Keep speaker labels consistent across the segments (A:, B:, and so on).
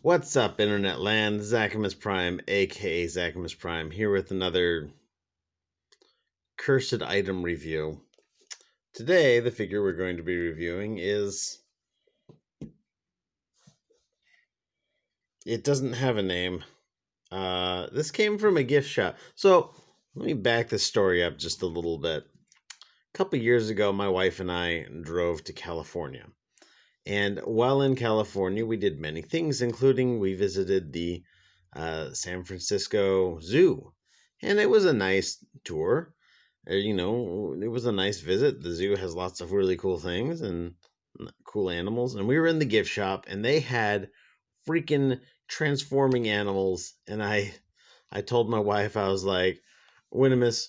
A: What's up, Internet Land? Zachamus Prime, aka Zachamus Prime, here with another cursed item review. Today, the figure we're going to be reviewing is. It doesn't have a name. This came from a gift shop. So, let me back this story up just a little bit. A couple years ago, my wife and I drove to California. And while in California, we did many things, including we visited the San Francisco Zoo. And it was a nice tour. It was a nice visit. The zoo has lots of really cool things and cool animals. And we were in the gift shop, and they had freaking transforming animals. And I told my wife, I was like, Winnemus,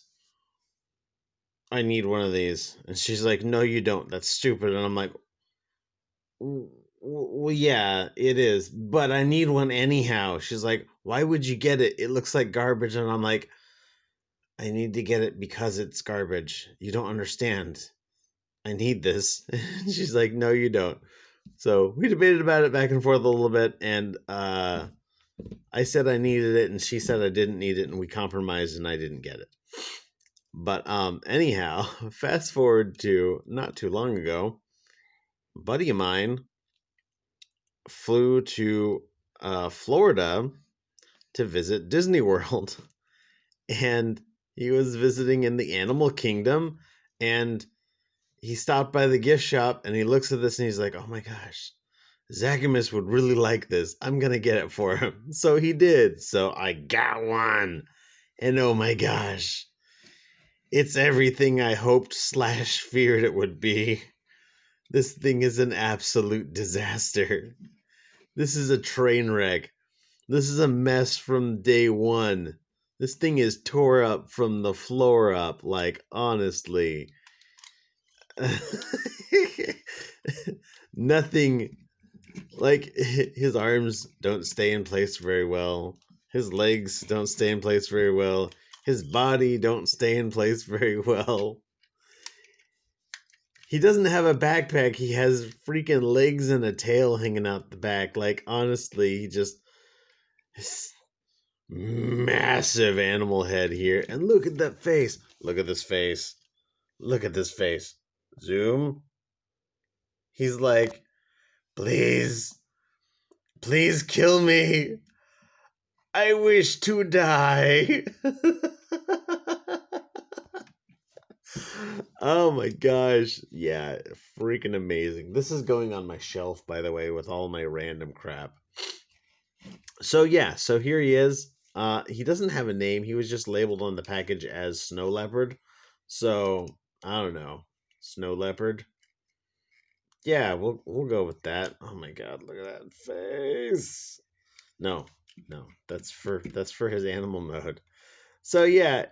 A: I need one of these. And she's like, no, you don't. That's stupid. And I'm like, well, yeah, it is, but I need one anyhow. She's like, why would you get it? It looks like garbage. And I'm like, I need to get it because it's garbage. You don't understand. I need this. She's like, no, you don't. So we debated about it back and forth a little bit, and I said I needed it, and she said I didn't need it, and we compromised, and I didn't get it. But anyhow, fast forward to not too long ago, a buddy of mine flew to Florida to visit Disney World, and he was visiting in the Animal Kingdom, and he stopped by the gift shop, and he looks at this, and he's like, "Oh my gosh, Zachamus would really like this. I'm gonna get it for him." So he did. So I got one, and oh my gosh, it's everything I hoped slash feared it would be. This thing is an absolute disaster. This is a train wreck. This is a mess from day one. This thing is tore up from the floor up, like, honestly. Nothing, like, his arms don't stay in place very well. His legs don't stay in place very well. His body don't stay in place very well. He doesn't have a backpack. He has freaking legs and a tail hanging out the back. Like, honestly, he just massive animal head here. And look at that face. Look at this face. Look at this face. Zoom. He's like, please, please kill me. I wish to die. Oh my gosh. Yeah, freaking amazing. This is going on my shelf, by the way, with all my random crap. So yeah, so here he is. He doesn't have a name. He was just labeled on the package as Snow Leopard. So I don't know, Snow Leopard. Yeah, we'll go with that. Oh my god, look at that face. No, no, that's for his animal mode. So yeah,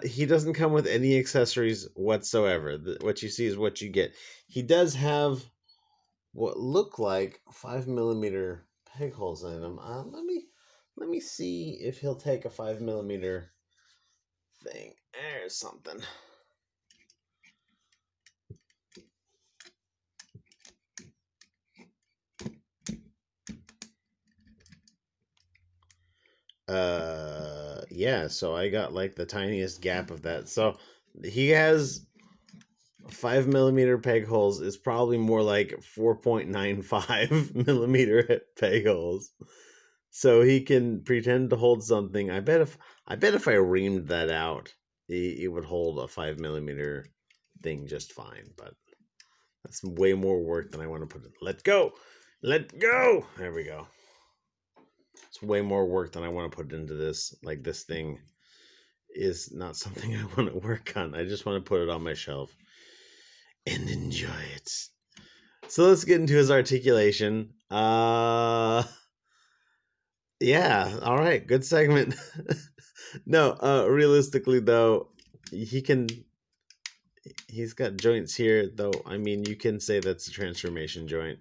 A: he doesn't come with any accessories whatsoever. What you see is what you get. He does have what look like 5mm peg holes in him. Let me see if he'll take a 5mm thing. There's something. Yeah, so I got like the tiniest gap of that. So he has 5mm peg holes. Is probably more like 4.95mm peg holes. So he can pretend to hold something. I bet if I reamed that out, it would hold a 5mm thing just fine. But that's way more work than I want to put in. Let go, let go. There we go. It's way more work than I want to put into this. Like, this thing is not something I want to work on. I just want to put it on my shelf and enjoy it. So let's get into his articulation. Yeah, all right, good segment. No, realistically though, he can he's got joints here though. I mean, you can say that's a transformation joint.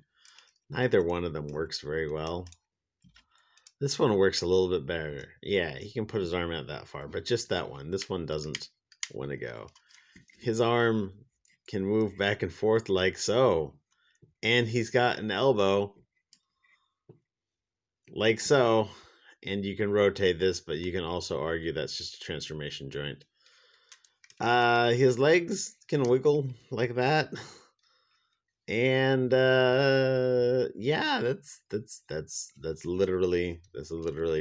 A: Neither one of them works very well. This one works a little bit better. Yeah, he can put his arm out that far, but just that one. This one doesn't want to go. His arm can move back and forth like so. And he's got an elbow. like so. And you can rotate this, but you can also argue that's just a transformation joint. His legs can wiggle like that. And yeah, that's literally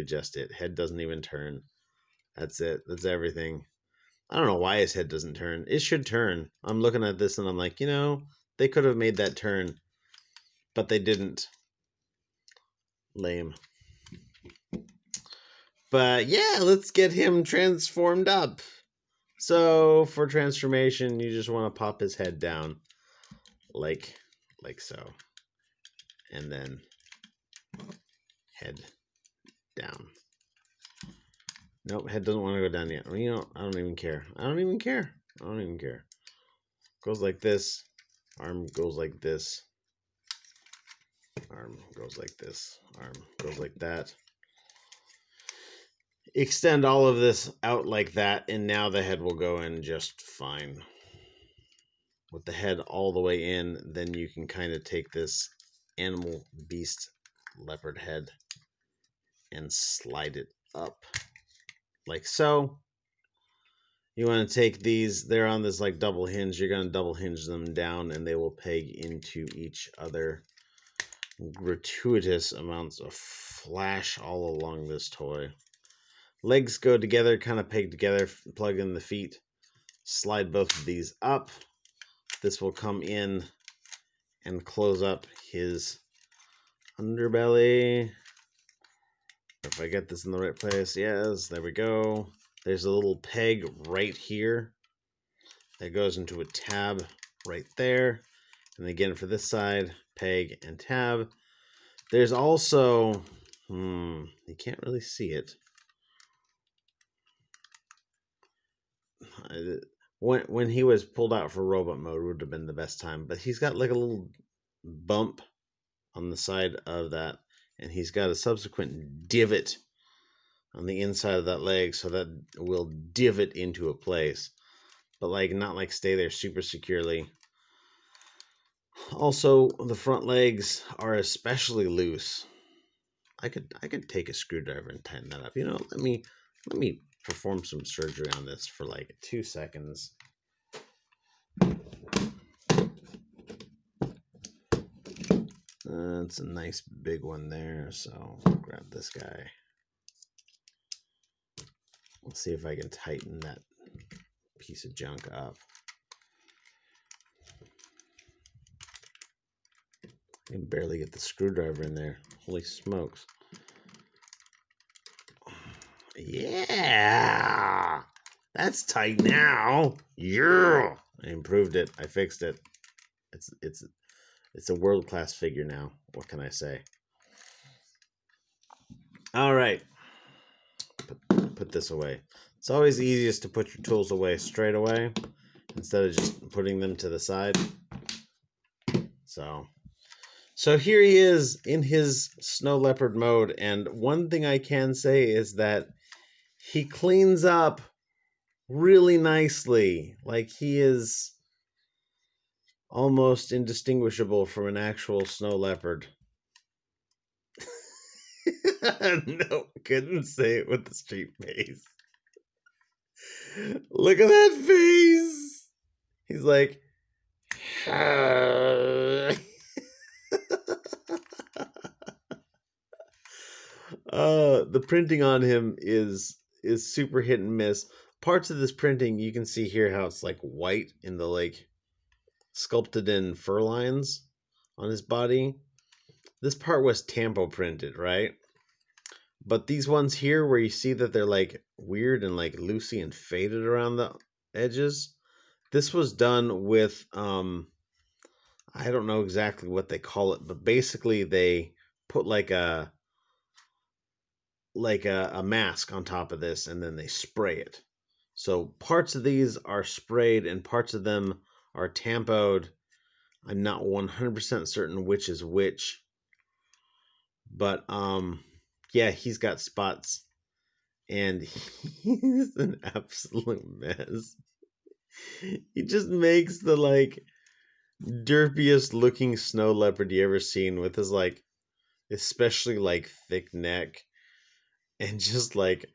A: just it. Head doesn't even turn. That's it. That's everything. I don't know why his head doesn't turn. It should turn. I'm looking at this and I'm like, they could have made that turn, but they didn't. Lame. But yeah, let's get him transformed up. So for transformation, you just want to pop his head down like so. And then head down. Nope, head doesn't want to go down yet. I don't even care. I don't even care. Goes like this. Arm goes like this. Arm goes like this. Arm goes like that. Extend all of this out like that, and now the head will go in just fine. With the head all the way in, then you can kind of take this animal, beast, leopard head and slide it up like so. You want to take these, they're on this like double hinge, you're going to double hinge them down and they will peg into each other. Gratuitous amounts of flash all along this toy. Legs go together, kind of peg together, plug in the feet, slide both of these up. This will come in and close up his underbelly. If I get this in the right place, yes, there we go. There's a little peg right here that goes into a tab right there. And again, for this side, peg and tab. There's also, you can't really see it. When he was pulled out for robot mode would have been the best time, but he's got like a little bump on the side of that, and he's got a subsequent divot on the inside of that leg, so that will divot into a place, but like not like stay there super securely. Also, the front legs are especially loose. I could take a screwdriver and tighten that up. Let me perform some surgery on this for like 2 seconds. It's a nice big one there, so I'll grab this guy. Let's see if I can tighten that piece of junk up. I can barely get the screwdriver in there. Holy smokes. Yeah! That's tight now. Yeah! I improved it. I fixed it. It's a world-class figure now. What can I say? All right. Put this away. It's always easiest to put your tools away straight away instead of just putting them to the side. So here he is in his snow leopard mode, and one thing I can say is that he cleans up really nicely. Like, he is almost indistinguishable from an actual snow leopard. No, couldn't say it with the straight face. Look at that face. He's like, the printing on him is super hit and miss. Parts of this printing, you can see here how it's like white in the like sculpted in fur lines on his body. This part was tampo printed, right? But these ones here where you see that they're like weird and like loosey and faded around the edges, this was done with I don't know exactly what they call it, but basically they put like a mask on top of this and then they spray it. So parts of these are sprayed and parts of them are tampoed. I'm not 100% certain which is which. But yeah, he's got spots and he's an absolute mess. He just makes the like derpiest looking snow leopard you ever seen with his like especially like thick neck and just like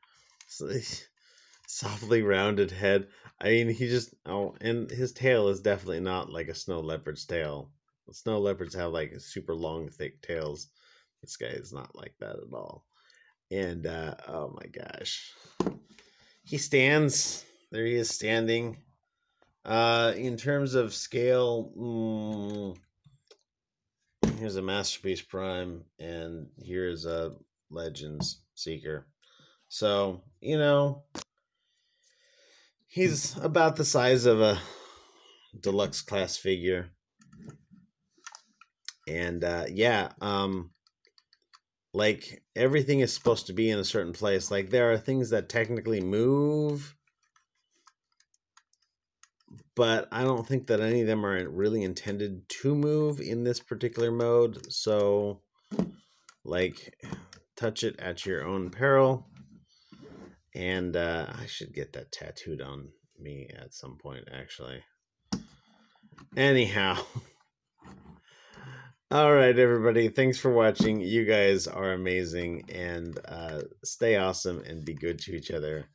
A: softly rounded head. I mean, he just and his tail is definitely not like a snow leopard's tail. Snow leopards have like super long, thick tails. This guy is not like that at all. And oh my gosh, he stands there. He is standing. In terms of scale, here's a Masterpiece Prime, and here's a Legends Seeker. So he's about the size of a deluxe class figure, and like everything is supposed to be in a certain place. Like there are things that technically move, but I don't think that any of them are really intended to move in this particular mode. So, like, touch it at your own peril. And I should get that tattooed on me at some point, actually. Anyhow. All right, everybody. Thanks for watching. You guys are amazing. And stay awesome and be good to each other.